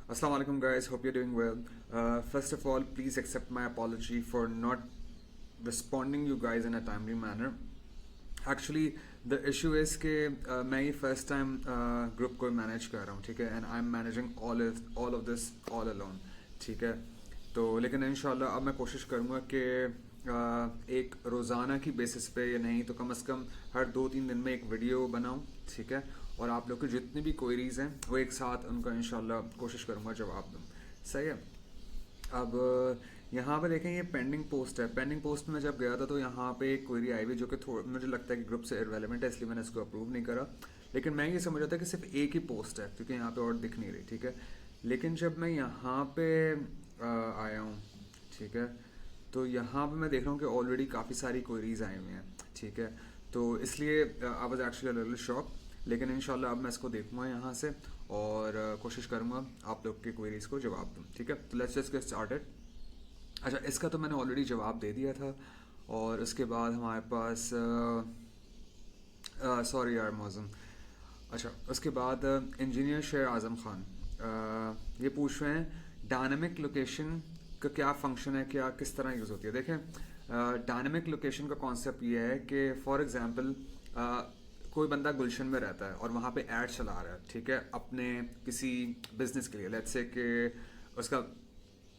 Assalamu alaikum, guys. Hope you're doing well. First of all, please accept my apology for not responding you guys in a timely manner. Actually, the issue is कि मैं ये first time group को manage कर रहा हूँ, ठीक है, and I'm managing all of this all alone, ठीक है. तो लेकिन इंशाल्लाह अब मैं कोशिश करूँगा कि एक रोज़ाना की बेसिस पे या नहीं तो कम से कम हर 2-3 दिन में एक वीडियो बनाऊँ, ठीक है, और आप लोग की जितनी भी क्वेरीज हैं वो एक साथ उनका इंशाल्लाह कोशिश करूँगा जवाब दूँ. सही है. अब यहाँ पे देखें, ये पेंडिंग पोस्ट है. पेंडिंग पोस्ट में जब गया था तो यहाँ पे एक क्वेरी आई हुई जो कि मुझे लगता है कि ग्रुप से इररेलेवेंट है, इसलिए मैंने इसको अप्रूव नहीं करा. लेकिन मैं ये समझ रहा था कि सिर्फ एक ही पोस्ट है क्योंकि यहाँ पे और दिख नहीं रही, ठीक है. लेकिन जब मैं यहाँ पे आया हूँ, ठीक है, तो यहाँ पे मैं देख रहा हूँ कि ऑलरेडी काफ़ी सारी क्वेरीज आई हुई हैं, ठीक है. तो इसलिए I was actually little shock. लेकिन इंशाल्लाह अब मैं इसको देखूंगा यहाँ से और कोशिश करूँगा आप लोग के क्वेरीज को जवाब दूँ, ठीक है. तो लेट्स जस्ट गेट स्टार्टेड. अच्छा, इसका तो मैंने ऑलरेडी जवाब दे दिया था. और उसके बाद हमारे पास सॉरी यार मौज़म. अच्छा, उसके बाद इंजीनियर शेर आज़म ख़ान ये पूछ रहे हैं डायनामिक लोकेशन का क्या फंक्शन है, क्या किस तरह यूज़ होती है. देखें, डायनामिक लोकेशन का कॉन्सेप्ट ये है कि फॉर एग्जांपल कोई बंदा गुलशन में रहता है और वहाँ पे ऐड चला रहा है, ठीक है, अपने किसी बिजनेस के लिए. लेट्स से कि उसका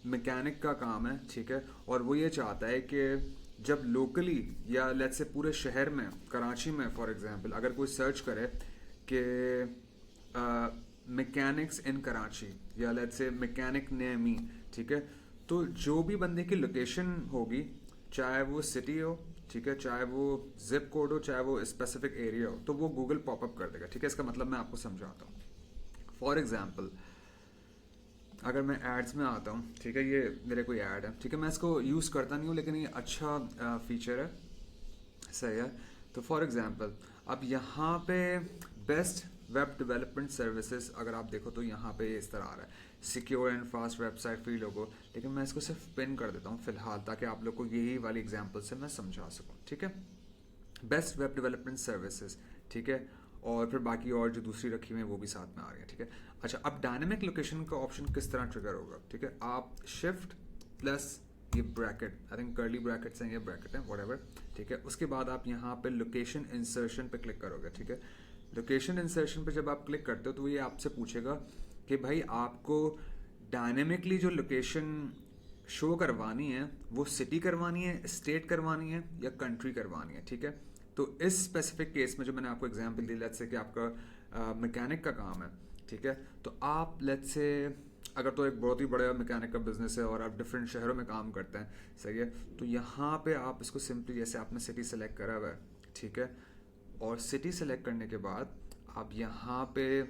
मैकेनिक का काम है, ठीक है, और वो ये चाहता है कि जब लोकली या लेट्स से पूरे शहर में, कराची में फॉर एग्जांपल, अगर कोई सर्च करे कि मैकेनिक्स इन कराची या let's say mechanic near me, ठीक है, तो जो भी बंदे की लोकेशन होगी, चाहे वो सिटी हो, ठीक है, चाहे वो जिप कोड हो, चाहे वो स्पेसिफिक एरिया हो, तो वो गूगल पॉपअप कर देगा, ठीक है. इसका मतलब मैं आपको समझाता हूँ. फॉर एग्जांपल अगर मैं एड्स में आता हूँ, ठीक है, ये मेरे कोई ऐड है, ठीक है, मैं इसको यूज़ करता नहीं हूँ लेकिन ये अच्छा फीचर है, सही है. तो फॉर एग्जांपल अब यहाँ पे बेस्ट वेब डेवलपमेंट सर्विसेज अगर आप देखो तो यहाँ पे इस तरह आ रहा है, secure and fast website free logo. लेकिन मैं इसको सिर्फ पिन कर देता हूँ फिलहाल ताकि आप लोग को यही वाली एग्जांपल से मैं समझा सकूँ, ठीक है. बेस्ट वेब डेवलपमेंट सर्विसेज, ठीक है, और फिर बाकी और जो दूसरी रखी हुई है वो भी साथ में आ रही है, ठीक है. अच्छा, अब डायनेमिक लोकेशन का ऑप्शन किस तरह ट्रिगर होगा, ठीक है. आप शिफ्ट प्लस ये bracket, I think curly brackets हैं, ये ब्रैकेट है व्हाटएवर, ठीक है. उसके बाद आप यहाँ पे लोकेशन इंसर्शन पे क्लिक करोगे, ठीक है. लोकेशन इंसर्शन पे जब आप क्लिक करते हो तो ये आपसे पूछेगा कि भाई आपको डायनेमिकली जो लोकेशन शो करवानी है वो सिटी करवानी है, स्टेट करवानी है या कंट्री करवानी है, ठीक है. तो इस स्पेसिफिक केस में जो मैंने आपको एग्जांपल दी, लेट्स से कि आपका मैकेनिक का काम है, ठीक है, तो आप लेट्स से अगर तो एक बहुत ही बड़ा मैकेनिक का बिजनेस है और आप डिफरेंट शहरों में काम करते हैं, सही है, तो यहाँ पे आप इसको सिंपली जैसे आपने सिटी सेलेक्ट करा हुआ है, ठीक है, और सिटी सेलेक्ट करने के बाद आप यहाँ पे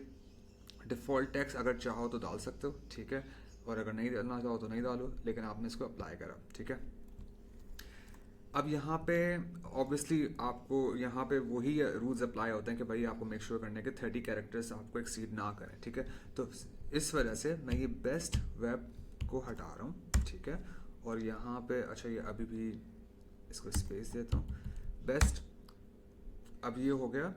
डिफ़ॉल्ट टैक्स अगर चाहो तो डाल सकते हो, ठीक है, और अगर नहीं डालना चाहो तो नहीं डालो, लेकिन आपने इसको अप्लाई करा, ठीक है. अब यहाँ पे ऑब्वियसली आपको यहाँ पे वही रूल्स अप्लाई होते हैं कि भाई आपको मेक श्योर करने के 30 कैरेक्टर्स आपको एक्सीड ना करें, ठीक है. तो इस वजह से मैं ये बेस्ट वेब को हटा रहा हूँ, ठीक है, और यहाँ पे अच्छा ये अभी भी इसको स्पेस देता हूँ. बेस्ट, अब ये हो गया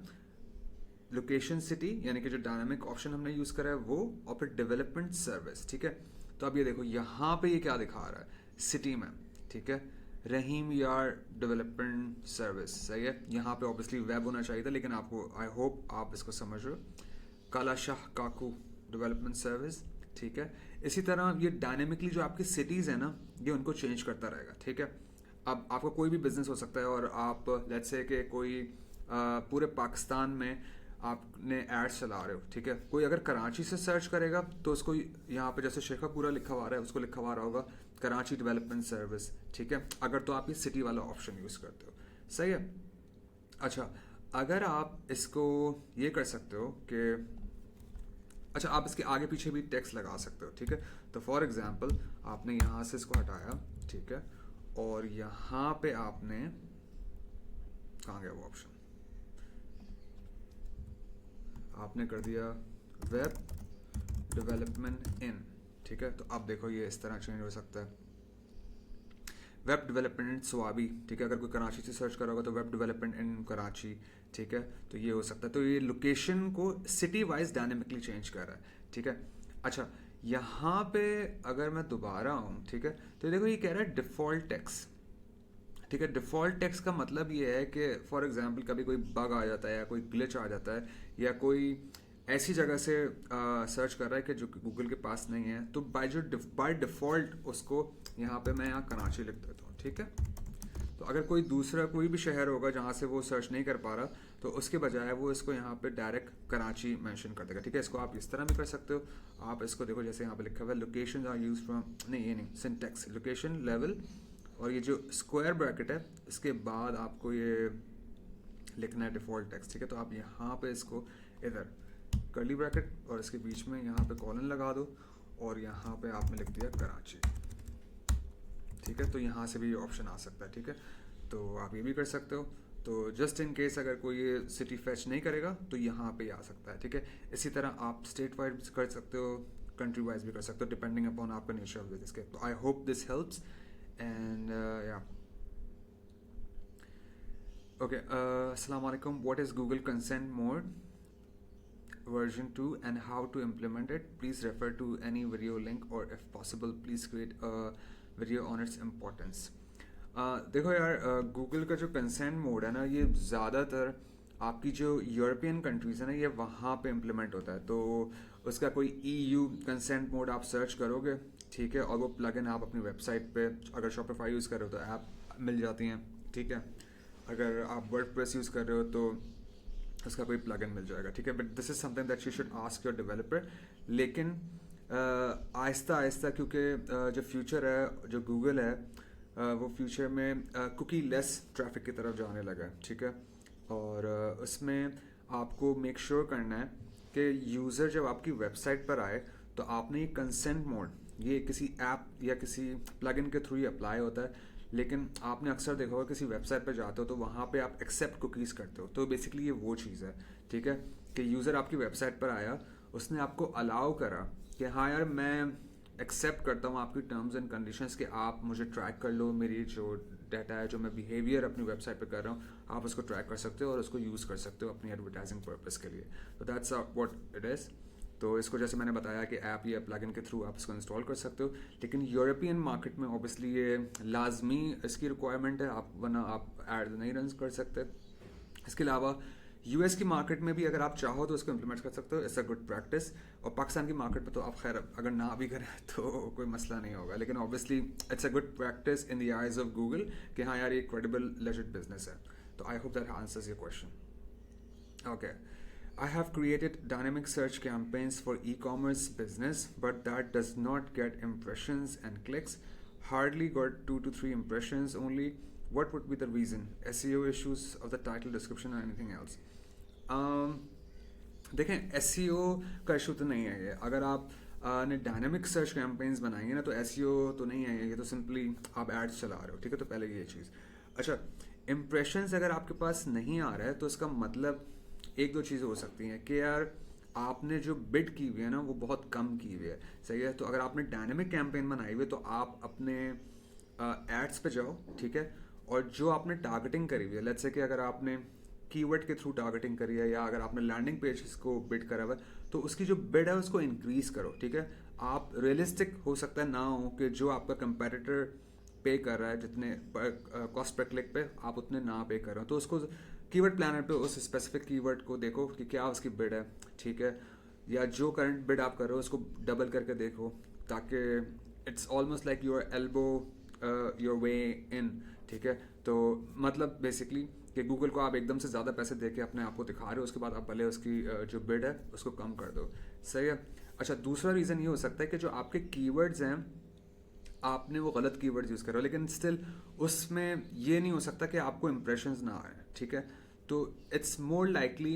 लोकेशन सिटी, यानी कि जो डायनामिक ऑप्शन हमने यूज़ करा है वो, और फिर डेवलपमेंट सर्विस, ठीक है. तो अब ये देखो यहाँ पे ये क्या दिखा रहा है सिटी में, ठीक है, रहीम यार डेवलपमेंट सर्विस, सही है. यहाँ पे ऑब्वियसली वेब होना चाहिए था लेकिन आपको आई होप आप इसको समझ रहे हो. काला शाह काकू डेवलपमेंट सर्विस, ठीक है. इसी तरह ये डायनेमिकली जो आपकी सिटीज़ है ना, ये उनको चेंज करता रहेगा, ठीक है. अब आपका कोई भी बिजनेस हो सकता है और आप लेट्स से कि कोई पूरे पाकिस्तान में आपने एड्स चला रहे हो, ठीक है. कोई अगर कराची से सर्च करेगा तो उसको यहाँ पे जैसे शेखापुरा लिखा हुआ रहा है उसको लिखा हुआ रहा होगा कराची डेवलपमेंट सर्विस, ठीक है, अगर तो आप ये सिटी वाला ऑप्शन यूज़ करते हो, सही है. अच्छा, अगर आप इसको ये कर सकते हो कि अच्छा आप इसके आगे पीछे भी टेक्स्ट लगा सकते हो, ठीक है. तो फॉर एग्जांपल आपने यहाँ से इसको हटाया, ठीक है, और यहाँ पे आपने कहाँ गया वो ऑप्शन, आपने कर दिया वेब डेवलपमेंट इन, ठीक है. तो अब देखो ये इस तरह चेंज हो सकता है. वेब डेवलपमेंट स्वाबी, ठीक है, अगर कोई कराची से सर्च करोगा तो वेब डेवलपमेंट इन कराची, ठीक है, तो ये हो सकता है. तो ये लोकेशन को सिटी वाइज डायनेमिकली चेंज कर रहा है, ठीक है. अच्छा, यहाँ पे अगर मैं दोबारा हूँ, ठीक है, तो देखो ये कह रहा है डिफ़ॉल्ट टेक्स्ट। ठीक है, डिफ़ॉल्ट टेक्स्ट का मतलब ये है कि फॉर एग्जांपल कभी कोई बग आ जाता है या कोई ग्लिच आ जाता है या कोई ऐसी जगह से सर्च कर रहा है कि जो गूगल के पास नहीं है, तो बाय डिफ़ॉल्ट उसको यहाँ पे मैं यहाँ कराची लिख देता हूँ। ठीक है, तो अगर कोई दूसरा कोई भी शहर होगा जहाँ से वो सर्च नहीं कर पा रहा, तो उसके बजाय वो इसको यहाँ पे डायरेक्ट कराची मेंशन कर देगा। ठीक है, इसको आप इस तरह भी कर सकते हो। आप इसको देखो, जैसे यहाँ पे लिखा हुआ है लोकेशन आर यूज फ्रॉम, नहीं ये नहीं, सिंटेक्स लोकेशन लेवल, और ये जो स्क्वायर ब्रैकेट है इसके बाद आपको ये लिखना है डिफ़ॉल्ट टेक्स्ट। ठीक है, तो आप यहाँ पे इसको इधर कर्ली ब्रैकेट और इसके बीच में यहाँ पे कॉलन लगा दो और यहाँ पे आपने लिख दिया कराची। ठीक है, तो यहाँ से भी ये ऑप्शन आ सकता है। ठीक है, तो आप ये भी कर सकते हो। तो जस्ट इन केस अगर कोई ये सिटी फैच नहीं करेगा तो यहाँ पे आ सकता है। ठीक है, इसी तरह आप स्टेट वाइज कर सकते हो, कंट्री वाइज भी कर सकते हो, डिपेंडिंग अपॉन आपका नेचर ऑफ बिजनेस के। तो I hope this helps and या ओके। अस्सलाम वालेकुम, what is Google consent mode version 2 and how to implement it? Please refer to any video link or if possible please create a video on its importance. देखो यार, Google का जो consent mode है ना, ये ज़्यादातर आपकी जो यूरोपियन कंट्रीज़ है ना, ये वहाँ पे इम्प्लीमेंट होता है। तो उसका कोई EU कंसेंट मोड आप सर्च करोगे, ठीक है, और वो प्लगइन आप अपनी वेबसाइट पे अगर शॉपिफाई यूज़ कर रहे हो तो ऐप मिल जाती हैं। ठीक है, अगर आप वर्डप्रेस यूज़ कर रहे हो तो उसका कोई प्लगइन मिल जाएगा। ठीक है, but this is something that you should ask your developer. लेकिन आहिस्ता आहिस्ता, क्योंकि जो फ्यूचर है जो गूगल है, वो फ्यूचर में कुकी लेस ट्रैफिक की तरफ जाने लगा है। ठीक है, और उसमें आपको मेक श्योर करना है कि यूज़र जब आपकी वेबसाइट पर आए तो आपने ये कंसेंट मोड, ये किसी ऐप या किसी प्लगइन के थ्रू ही अप्लाई होता है। लेकिन आपने अक्सर देखा होगा किसी वेबसाइट पर जाते हो तो वहाँ पे आप एक्सेप्ट कुकीज़ करते हो। तो बेसिकली ये वो चीज़ है। ठीक है, कि यूज़र आपकी वेबसाइट पर आया, उसने आपको अलाउ करा कि हाँ यार मैं एक्सेप्ट करता हूँ आपकी टर्म्स एंड कंडीशंस कि आप मुझे ट्रैक कर लो, मेरी जो डाटा है, जो मैं बिहेवियर अपनी वेबसाइट पर कर रहा हूँ, आप उसको ट्रैक कर सकते हो और उसको यूज़ कर सकते हो अपनी एडवर्टाइजिंग पर्पज़ के लिए। तो दैट्स व्हाट इट इज़। तो इसको जैसे मैंने बताया कि ऐप या प्लगइन के थ्रू आप इसको इंस्टॉल कर सकते हो। लेकिन यूरोपियन मार्केट में ऑब्वियसली ये लाजमी इसकी रिक्वायरमेंट है, आप वरना आप ऐड नहीं रन कर सकते। इसके अलावा US की मार्केट में भी अगर आप चाहो तो इसको इम्प्लीमेंट कर सकते हो, इट्स अ गुड प्रैक्टिस। और पाकिस्तान की मार्केट में तो आप खैर अगर ना भी करें तो कोई मसला नहीं होगा, लेकिन obviously it's a good practice in the eyes of Google कि हाँ यार ये क्रेडिबल लेजिट बिजनेस है। तो I hope that answers your question. Okay, I have created dynamic search campaigns for e-commerce business, but that does not get impressions and clicks. Hardly got 2 to 3 impressions only. What would be the reason? SEO issues of the title, description, or anything else? देखें, SEO का issue तो नहीं है ये। अगर आप ने dynamic search campaigns बनाएंगे ना तो SEO तो नहीं है ये, तो सिंपली आप एड्स चला रहे हो। ठीक है, तो पहले ये चीज़। अच्छा, इम्प्रेशंस अगर आपके पास नहीं आ रहा है तो इसका मतलब एक दो चीज़ें हो सकती हैं कि यार आपने जो बिड की हुई है ना वो बहुत कम की हुई है। सही है, तो अगर आपने डायनेमिक कैंपेन बनाई हुई है तो आप अपने एड्स पे जाओ। ठीक है, और जो आपने टारगेटिंग करी हुई है, लेट्स से कि अगर आपने कीवर्ड के थ्रू टारगेटिंग करी है या अगर आपने लैंडिंग पेज को बिड करा हुआ है तो उसकी जो बिड है उसको इंक्रीज करो। ठीक है, आप रियलिस्टिक हो सकता है ना हो कि जो आपका कंपेटिटर पे कर रहा है जितने कॉस्ट पर क्लिक पे आप उतने ना पे कर रहे हो, तो उसको कीवर्ड प्लानर पे उस स्पेसिफिक कीवर्ड को देखो कि क्या उसकी बिड है। ठीक है, या जो करंट बिड आप कर रहे हो उसको डबल करके देखो, ताकि it's almost like your elbow your way in. ठीक है, तो मतलब बेसिकली कि गूगल को आप एकदम से ज़्यादा पैसे दे के अपने आप को दिखा रहे हो, उसके बाद आप भले उसकी जो बिड है उसको कम कर दो। सही है। अच्छा, दूसरा रीज़न ये हो सकता है कि जो आपके कीवर्ड्स हैं आपने वो गलत कीवर्ड्स यूज़ कर रहे हो, लेकिन स्टिल उसमें ये नहीं हो सकता कि आपको इंप्रेशंस ना आए। ठीक है, तो इट्स मोर लाइकली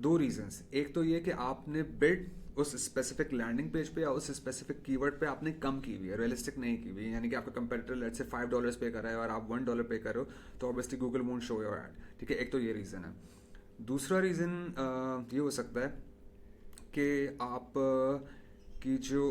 दो रीजंस। एक तो ये कि आपने बिड उस स्पेसिफिक लैंडिंग पेज पे या उस स्पेसिफिक कीवर्ड पे आपने कम की हुई है, रियलिस्टिक नहीं की हुई है। यानी कि आपका कंपेटिटर लेट्स से $5 पे कर रहा है और आप $1 पे कर रहे हो, तो obviously Google won't show your add. ठीक है, एक तो ये रीज़न है। दूसरा रीज़न ये हो सकता है कि आप की जो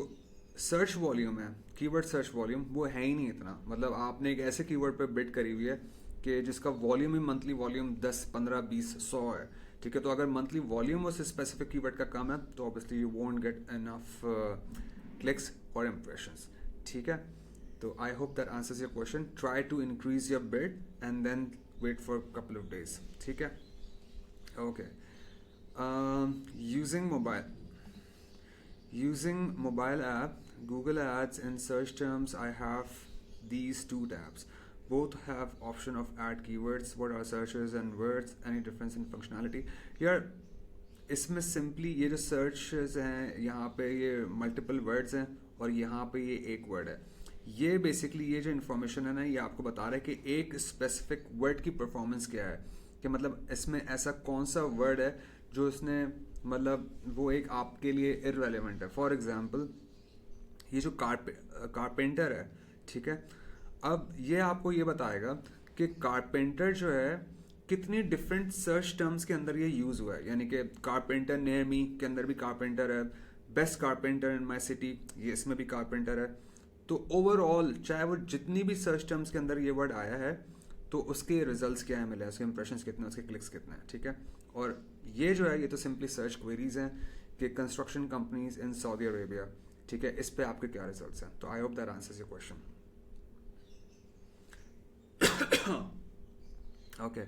सर्च वॉल्यूम है, कीवर्ड सर्च वॉल्यूम, वो है ही नहीं इतना। मतलब आपने एक ऐसे कीवर्ड पे बिड करी हुई है कि जिसका वॉल्यूम ही मंथली वॉल्यूम 10, 15, 20, 100 है। ठीक है, तो अगर मंथली वॉल्यूम उस स्पेसिफिक कीवर्ड का कम है तो obviously you won't get enough clicks और इम्प्रेशंस, ठीक है. तो I hope that answers your question. Try to increase your bid and then wait for couple of days, ठीक है. Okay. Using mobile app, Google Ads and search terms, I have these two tabs. Both have option of add keywords. What are searches and words? Any difference in functionality? Here, इसमें simply ये जो searches हैं, यहाँ पे ये multiple words हैं और यहाँ पे ये एक word है. ये basically ये जो information है ना, ये आपको बता रहा है कि एक specific word की performance क्या है, कि मतलब इसमें ऐसा कौन सा word है जो उसने मतलब वो एक आपके लिए इररेलेवेंट है. फॉर एग्जांपल ये जो कारपेंटर है, ठीक है. अब ये आपको ये बताएगा कि कारपेंटर जो है कितनी डिफरेंट सर्च टर्म्स के अंदर ये यूज़ हुआ है. यानी कि कारपेंटर नियर मी के अंदर भी कारपेंटर है, best carpenter in my city ये इसमें भी कारपेंटर है. तो ओवरऑल चाहे वो जितनी भी सर्च टर्म्स के अंदर ये वर्ड आया है तो उसके रिजल्ट्स क्या है मिले, उसके इंप्रेशंस कितने, उसके क्लिक्स कितने हैं, ठीक है. और ये जो है ये तो सिंपली सर्च क्वेरीज हैं कि construction companies in Saudi Arabia, ठीक है, इस पे आपके क्या रिजल्ट्स हैं. तो I hope that answers your question. Okay.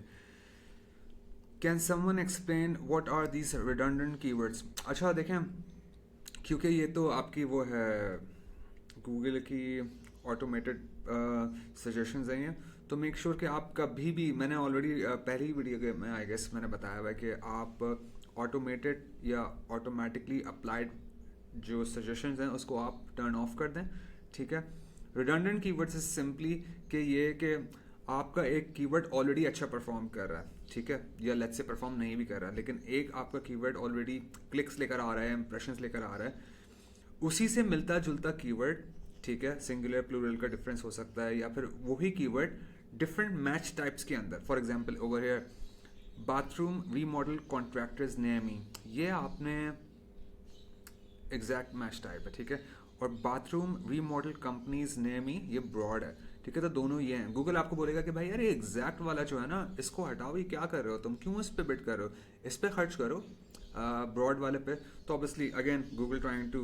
Can someone explain what are these redundant keywords. अच्छा देखें, क्योंकि ये तो आपकी वो है गूगल की ऑटोमेटेड सजेशंस हैं ये, तो मेक श्योर कि आप कभी भी, मैंने ऑलरेडी पहली वीडियो में आई गेस मैंने बताया हुआ है कि आप ऑटोमेटेड या ऑटोमेटिकली अप्लाइड जो सजेशंस हैं उसको आप टर्न ऑफ कर दें, ठीक है. रिडंडेंट कीवर्ड्स इज सिंपली कि ये कि आपका एक कीवर्ड ऑलरेडी अच्छा परफॉर्म कर रहा है, ठीक है, या लेट्स से परफॉर्म नहीं भी कर रहा है, लेकिन एक आपका कीवर्ड ऑलरेडी क्लिक्स लेकर आ रहा है, इंप्रेशंस लेकर आ रहा है, उसी से मिलता जुलता कीवर्ड, ठीक है, सिंगुलर प्लूरल का डिफरेंस हो सकता है, या फिर वही कीवर्ड डिफरेंट मैच टाइप्स के अंदर. For example over here bathroom remodel contractors near me, ये आपने एग्जैक्ट मैच टाइप है, ठीक है. और bathroom remodel companies near me ये ब्रॉड है, ठीक है. तो दोनों ये हैं. गूगल आपको बोलेगा कि भाई यार ये एग्जैक्ट वाला जो है ना इसको हटाओ, ये क्या कर रहे हो तुम, क्यों इस पे बिड कर रहे हो, इस पे खर्च करो ब्रॉड वाले पे. तो obviously again Google trying to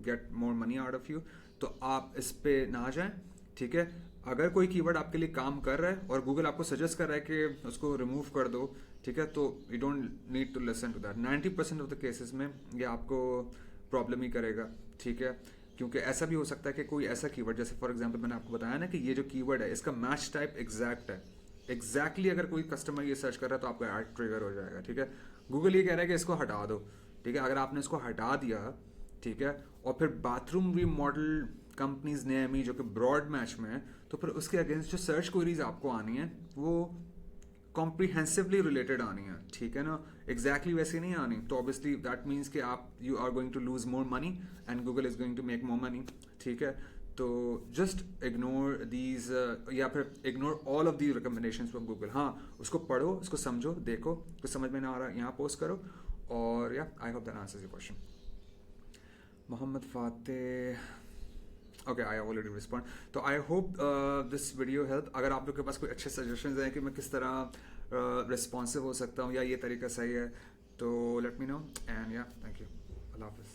get more money out of you, तो आप इस पे ना जाएं, ठीक है. अगर कोई कीवर्ड आपके लिए काम कर रहा है और गूगल आपको सजेस्ट कर रहा है कि उसको रिमूव कर दो, ठीक है, तो you don't need to listen to that. 90% of the cases में ये आपको प्रॉब्लम ही करेगा, ठीक है. क्योंकि ऐसा भी हो सकता है कि कोई ऐसा कीवर्ड, जैसे फॉर एग्जांपल मैंने आपको बताया ना कि ये जो कीवर्ड है इसका मैच टाइप एग्जैक्ट है, एग्जैक्टली अगर कोई कस्टमर ये सर्च कर रहा है तो आपका ऐड ट्रिगर हो जाएगा, ठीक है. गूगल ये कह रहा है कि इसको हटा दो, ठीक है. अगर आपने इसको हटा दिया, ठीक है, और फिर bathroom remodel companies near me जो कि ब्रॉड मैच में है, तो फिर उसके अगेंस्ट जो सर्च क्वेरीज आपको आनी है वो कॉम्प्रिहेंसिवली रिलेटेड आनी है, ठीक है ना, एग्जैक्टली वैसे नहीं आनी. तो ऑब्वियसली दैट मीन्स कि आप you are going to lose more money and Google is going to make more money, ठीक है. तो जस्ट इग्नोर दीज या फिर ignore all of the recommendations from Google. हाँ, उसको पढ़ो, उसको समझो, देखो, कुछ समझ में ना आ रहा यहाँ पोस्ट करो. और या I hope that answers your question. Mohammed Fateh, okay I already respond. तो I hope this video help. अगर आप लोग के पास कोई अच्छे सजेशंस हैं कि मैं किस तरह रिस्पॉन्सिव हो सकता हूँ या ये तरीका सही है, तो लेट मी नो. एंड या थैंक यू. अल्लाह हाफिज़.